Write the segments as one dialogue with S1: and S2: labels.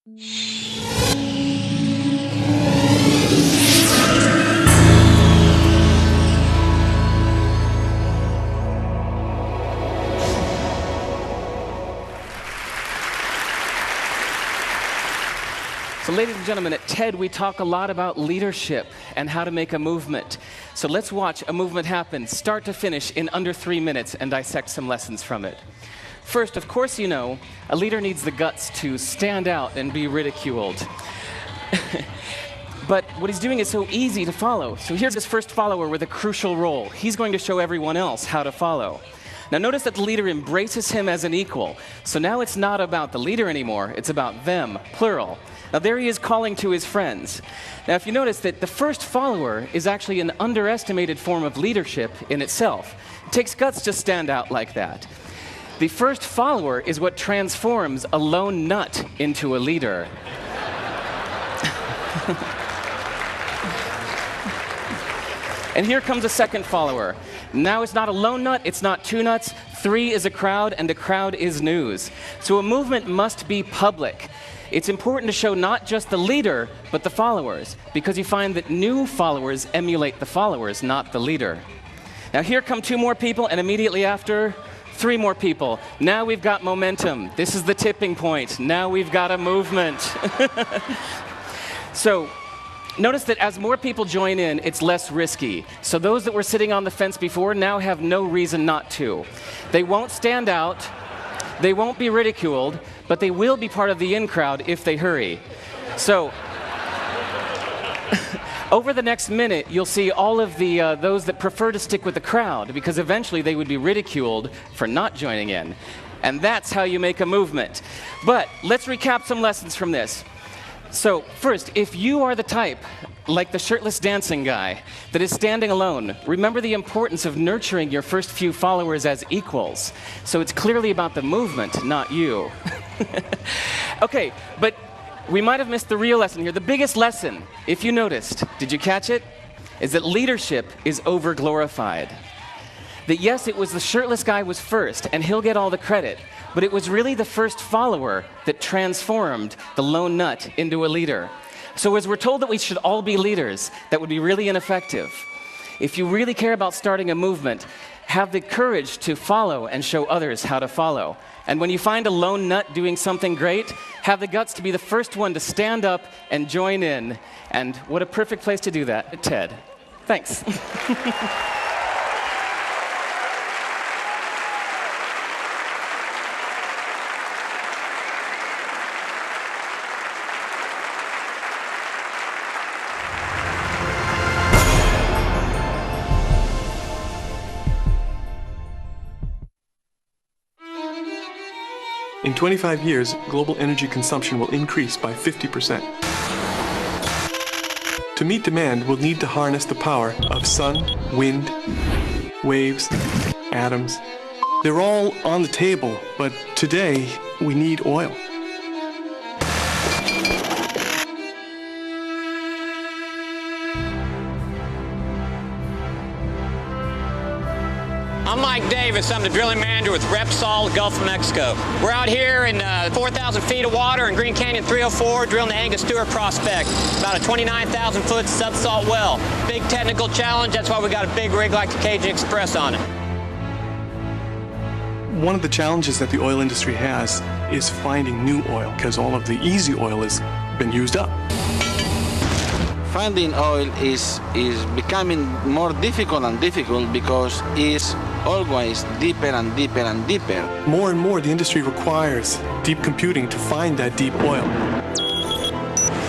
S1: So ladies and gentlemen, at TED we talk a lot about leadership and how to make a movement. So let's watch a movement happen, start to finish, in under 3 minutes and dissect some lessons from it. First, of course you know, a leader needs the guts to stand out and be ridiculed. But what he's doing is so easy to follow. So here's his first follower with a crucial role. He's going to show everyone else how to follow. Now notice that the leader embraces him as an equal. So now it's not about the leader anymore, it's about them, plural. Now there he is calling to his friends. Now if you notice that the first follower is actually an underestimated form of leadership in itself. It takes guts to stand out like that. The first follower is what transforms a lone nut into a leader. And here comes a second follower. Now it's not a lone nut, it's not two nuts, 3 is a crowd, and a crowd is news. So a movement must be public. It's important to show not just the leader, but the followers, because you find that new followers emulate the followers, not the leader. Now here come 2 more people, and immediately after, 3 more people. Now we've got momentum. This is the tipping point. Now we've got a movement. So notice that as more people join in, it's less risky. So those that were sitting on the fence before now have no reason not to. They won't stand out, they won't be ridiculed, but they will be part of the in crowd if they hurry. So over the next minute, you'll see all of the those that prefer to stick with the crowd, because eventually they would be ridiculed for not joining in. And that's how you make a movement. But let's recap some lessons from this. So first, if you are the type, like the shirtless dancing guy, that is standing alone, remember the importance of nurturing your first few followers as equals. So it's clearly about the movement, not you. Okay, but we might have missed the real lesson here. The biggest lesson, if you noticed, did you catch it? Is that leadership is over-glorified. That yes, it was the shirtless guy was first, and he'll get all the credit, but it was really the first follower that transformed the lone nut into a leader. So as we're told that we should all be leaders, that would be really ineffective. If you really care about starting a movement, have the courage to follow and show others how to follow. And when you find a lone nut doing something great, have the guts to be the first one to stand up and join in. And what a perfect place to do that at TED. Thanks.
S2: In 25 years, global energy consumption will increase by 50%. To meet demand, we'll need to harness the power of sun, wind, waves, atoms. They're all on the table, but today we need oil.
S3: I'm Mike Davis. I'm the drilling manager with Repsol, Gulf of Mexico. We're out here in 4,000 feet of water in Green Canyon 304 drilling the Angostura prospect, about a 29,000 foot subsalt well. Big technical challenge, that's why we got a big rig like the Cajun Express on it.
S2: One of the challenges that the oil industry has is finding new oil, because all of the easy oil has been used up.
S4: Finding oil is becoming more difficult and difficult because it's always deeper and deeper and deeper.
S2: More and more, the industry requires deep computing to find that deep oil.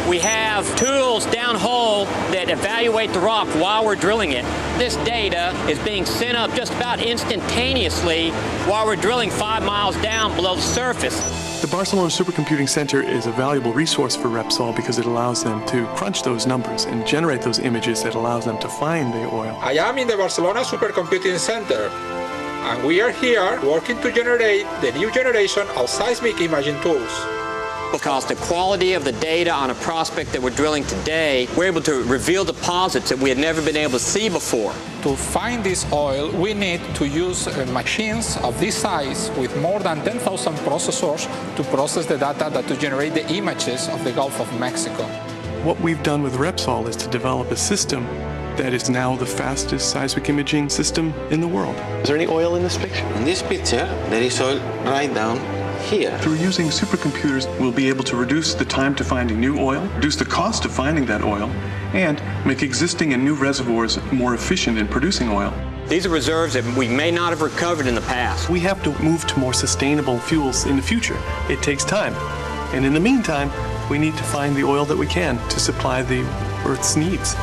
S3: We have tools downhole that evaluate the rock while we're drilling it. This data is being sent up just about instantaneously while we're drilling 5 miles down below the surface.
S2: The Barcelona Supercomputing Center is a valuable resource for Repsol because it allows them to crunch those numbers and generate those images that allows them to find the oil.
S5: I am in the Barcelona Supercomputing Center, and we are here working to generate the new generation of seismic imaging tools.
S3: because the quality of the data on a prospect that we're drilling today, we're able to reveal deposits that we had never been able to see before.
S5: To find this oil, we need to use machines of this size with more than 10,000 processors to process the data to generate the images of the Gulf of Mexico.
S2: What we've done with Repsol is to develop a system that is now the fastest seismic imaging system in the world.
S6: Is there any oil in this picture?
S4: In this picture, there is oil right down here.
S7: Through using supercomputers, we'll be able to reduce the time to finding new oil, reduce the cost of finding that oil, and make existing and new reservoirs more efficient in producing oil.
S3: These are reserves that we may not have recovered in the past.
S2: We have to move to more sustainable fuels in the future. It takes time. And in the meantime, we need to find the oil that we can to supply the Earth's needs.